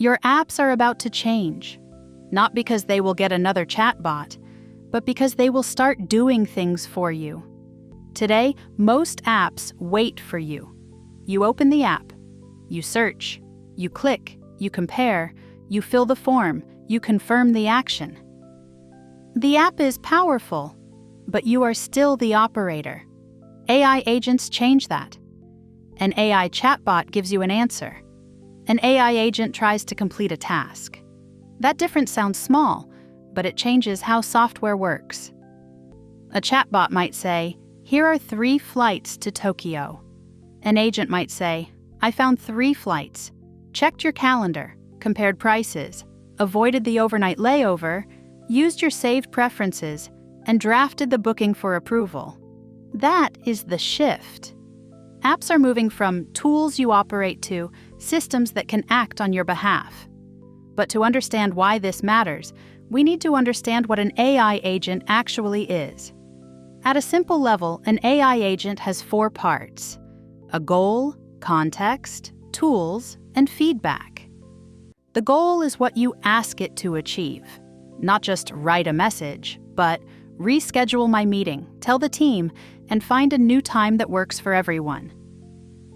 Your apps are about to change, not because they will get another chatbot, but because they will start doing things for you. Today, most apps wait for you. You open the app, you search, you click, you compare, you fill the form, you confirm the action. The app is powerful, but you are still the operator. AI agents change that. An AI chatbot gives you an answer. An AI agent tries to complete a task. That difference sounds small, but it changes how software works. A chatbot might say, "Here are 3 flights to Tokyo." An agent might say, "I found 3 flights, checked your calendar, compared prices, avoided the overnight layover, used your saved preferences, and drafted the booking for approval." That is the shift. Apps are moving from tools you operate to systems that can act on your behalf. But to understand why this matters, we need to understand what an AI agent actually is. At a simple level, an AI agent has 4 parts: a goal, context, tools, and feedback. The goal is what you ask it to achieve. Not just write a message, but reschedule my meeting, tell the team, and find a new time that works for everyone.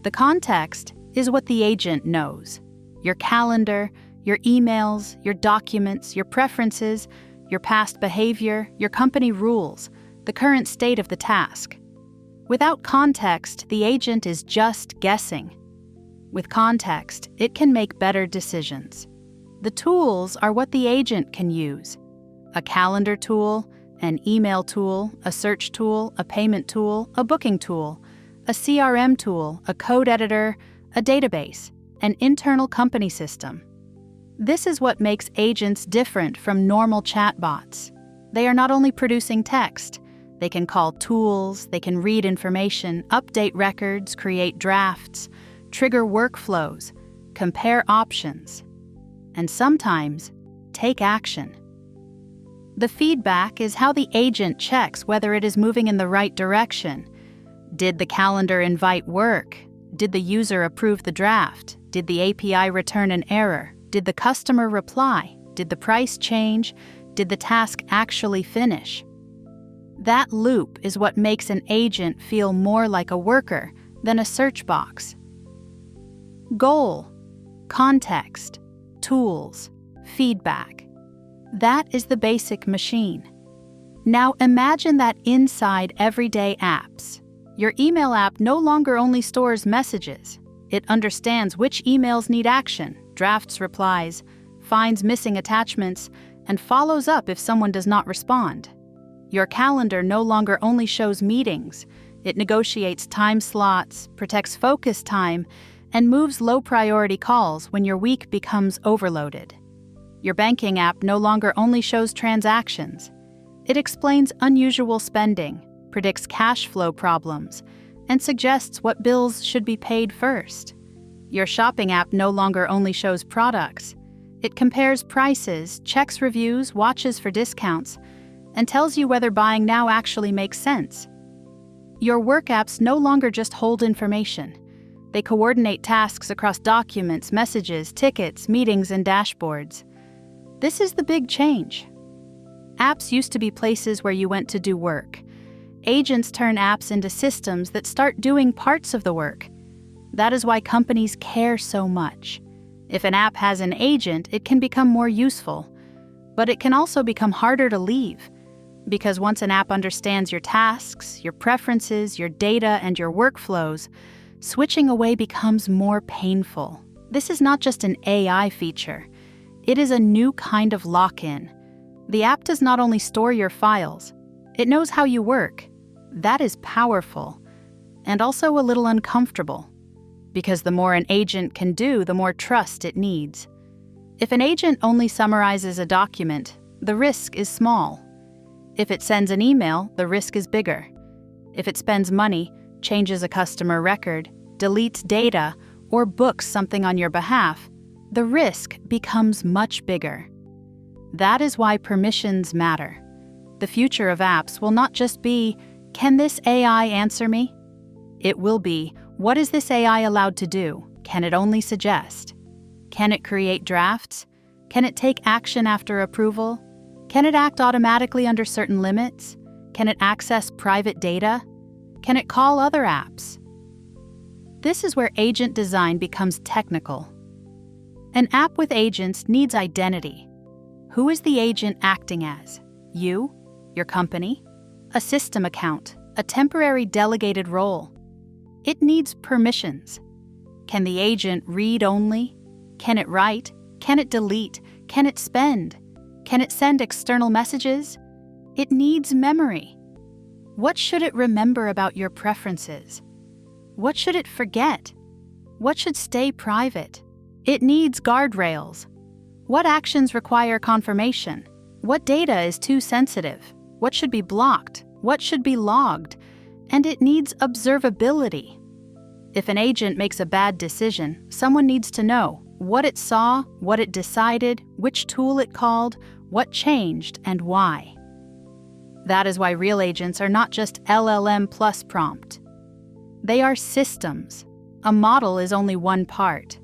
The context is what the agent knows: your calendar, your emails, your documents, your preferences, your past behavior, your company rules, the current state of the task. Without context, the agent is just guessing. With context, it can make better decisions. The tools are what the agent can use: a calendar tool, an email tool, a search tool, a payment tool, a booking tool, a CRM tool, a code editor, a database, an internal company system. This is what makes agents different from normal chatbots. They are not only producing text. They can call tools, they can read information, update records, create drafts, trigger workflows, compare options, and sometimes take action. The feedback is how the agent checks whether it is moving in the right direction. Did the calendar invite work? Did the user approve the draft? Did the API return an error? Did the customer reply? Did the price change? Did the task actually finish? That loop is what makes an agent feel more like a worker than a search box. Goal, context, tools, feedback. That is the basic machine. Now imagine that inside everyday apps. Your email app no longer only stores messages. It understands which emails need action, drafts replies, finds missing attachments, and follows up if someone does not respond. Your calendar no longer only shows meetings. It negotiates time slots, protects focus time, and moves low-priority calls when your week becomes overloaded. Your banking app no longer only shows transactions. It explains unusual spending, predicts cash flow problems, and suggests what bills should be paid first. Your shopping app no longer only shows products. It compares prices, checks reviews, watches for discounts, and tells you whether buying now actually makes sense. Your work apps no longer just hold information. They coordinate tasks across documents, messages, tickets, meetings, and dashboards. This is the big change. Apps used to be places where you went to do work. Agents turn apps into systems that start doing parts of the work. That is why companies care so much. If an app has an agent, it can become more useful. But it can also become harder to leave. Because once an app understands your tasks, your preferences, your data, and your workflows, switching away becomes more painful. This is not just an AI feature. It is a new kind of lock-in. The app does not only store your files, it knows how you work. That is powerful, and also a little uncomfortable, because the more an agent can do, the more trust it needs. If an agent only summarizes a document, the risk is small. If it sends an email, the risk is bigger. If it spends money, changes a customer record, deletes data, or books something on your behalf, the risk becomes much bigger. That is why permissions matter. The future of apps will not just be, "Can this AI answer me?" It will be, "What is this AI allowed to do? Can it only suggest? Can it create drafts? Can it take action after approval? Can it act automatically under certain limits? Can it access private data? Can it call other apps? This is where agent design becomes technical. An app with agents needs identity. Who is the agent acting as? You? Your company? A system account? A temporary delegated role? It needs permissions. Can the agent read only? Can it write? Can it delete? Can it spend? Can it send external messages? It needs memory. What should it remember about your preferences? What should it forget? What should stay private? It needs guardrails. What actions require confirmation? What data is too sensitive? What should be blocked? What should be logged? And it needs observability. If an agent makes a bad decision, someone needs to know what it saw, what it decided, which tool it called, what changed, and why. That is why real agents are not just LLM plus prompt. They are systems. A model is only one part.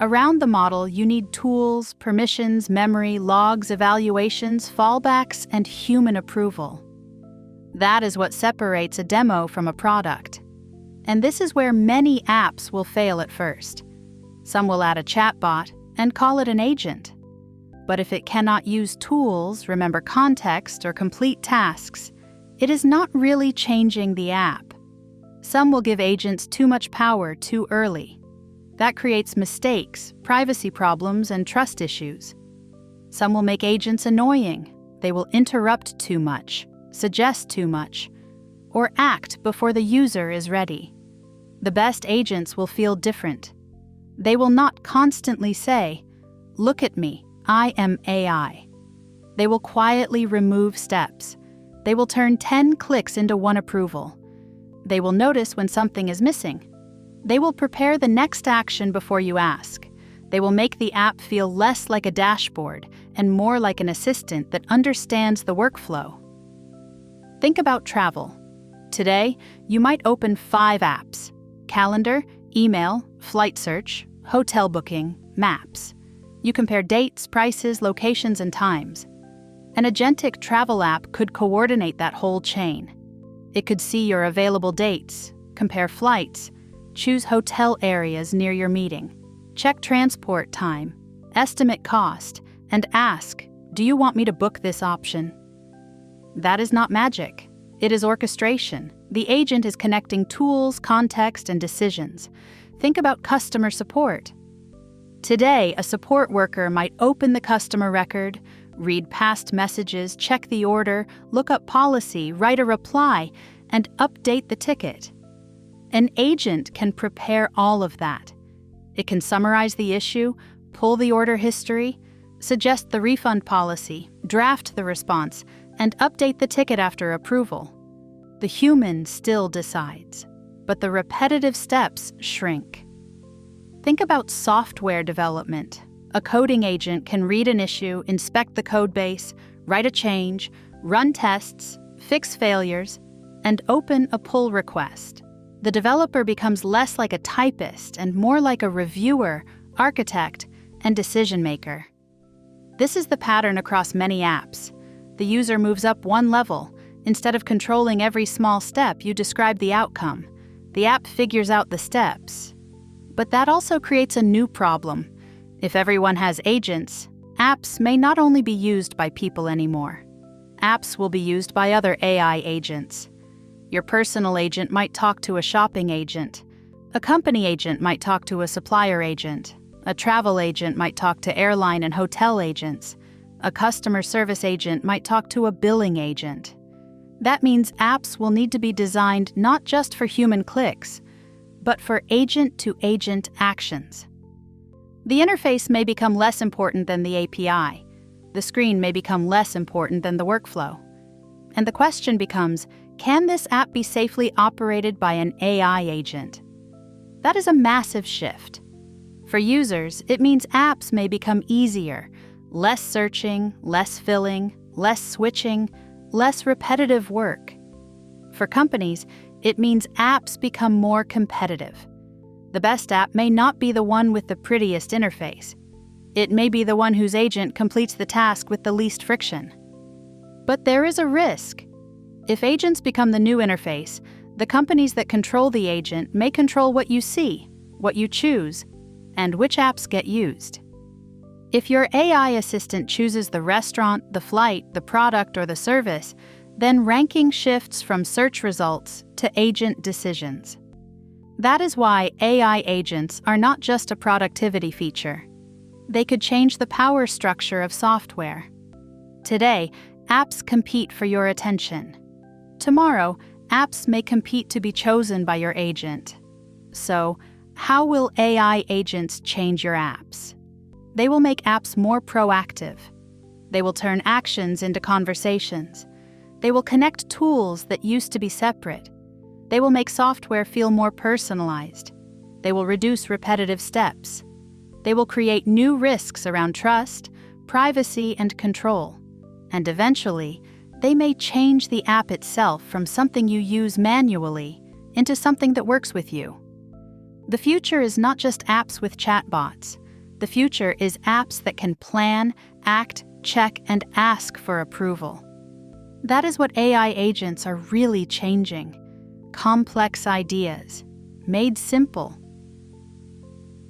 Around the model, you need tools, permissions, memory, logs, evaluations, fallbacks, and human approval. That is what separates a demo from a product. And this is where many apps will fail at first. Some will add a chatbot and call it an agent. But if it cannot use tools, remember context, or complete tasks, it is not really changing the app. Some will give agents too much power too early. That creates mistakes, privacy problems, and trust issues. Some will make agents annoying. They will interrupt too much, suggest too much, or act before the user is ready. The best agents will feel different. They will not constantly say, "Look at me, I am AI." They will quietly remove steps. They will turn 10 clicks into one approval. They will notice when something is missing. They will prepare the next action before you ask. They will make the app feel less like a dashboard and more like an assistant that understands the workflow. Think about travel. Today, you might open 5 apps: calendar, email, flight search, hotel booking, maps. You compare dates, prices, locations, and times. An Agentic travel app could coordinate that whole chain. It could see your available dates, compare flights, choose hotel areas near your meeting, check transport time, estimate cost, and ask, "Do you want me to book this option?" That is not magic. It is orchestration. The agent is connecting tools, context, and decisions. Think about customer support. Today, a support worker might open the customer record, read past messages, check the order, look up policy, write a reply, and update the ticket. An agent can prepare all of that. It can summarize the issue, pull the order history, suggest the refund policy, draft the response, and update the ticket after approval. The human still decides, but the repetitive steps shrink. Think about software development. A coding agent can read an issue, inspect the codebase, write a change, run tests, fix failures, and open a pull request. The developer becomes less like a typist and more like a reviewer, architect, and decision maker. This is the pattern across many apps. The user moves up one level. Instead of controlling every small step, you describe the outcome. The app figures out the steps. But that also creates a new problem. If everyone has agents, apps may not only be used by people anymore. Apps will be used by other AI agents. Your personal agent might talk to a shopping agent. A company agent might talk to a supplier agent. A travel agent might talk to airline and hotel agents. A customer service agent might talk to a billing agent. That means apps will need to be designed not just for human clicks, but for agent-to-agent actions. The interface may become less important than the API. The screen may become less important than the workflow. And the question becomes, can this app be safely operated by an AI agent? That is a massive shift. For users, it means apps may become easier, less searching, less filling, less switching, less repetitive work. For companies, it means apps become more competitive. The best app may not be the one with the prettiest interface. It may be the one whose agent completes the task with the least friction. But there is a risk. If agents become the new interface, the companies that control the agent may control what you see, what you choose, and which apps get used. If your AI assistant chooses the restaurant, the flight, the product, or the service, then ranking shifts from search results to agent decisions. That is why AI agents are not just a productivity feature. They could change the power structure of software. Today, apps compete for your attention. Tomorrow, apps may compete to be chosen by your agent. So, how will AI agents change your apps? They will make apps more proactive. They will turn actions into conversations. They will connect tools that used to be separate. They will make software feel more personalized. They will reduce repetitive steps. They will create new risks around trust, privacy, and control. And eventually, they may change the app itself from something you use manually into something that works with you. The future is not just apps with chatbots. The future is apps that can plan, act, check, and ask for approval. That is what AI agents are really changing. Complex ideas, made simple,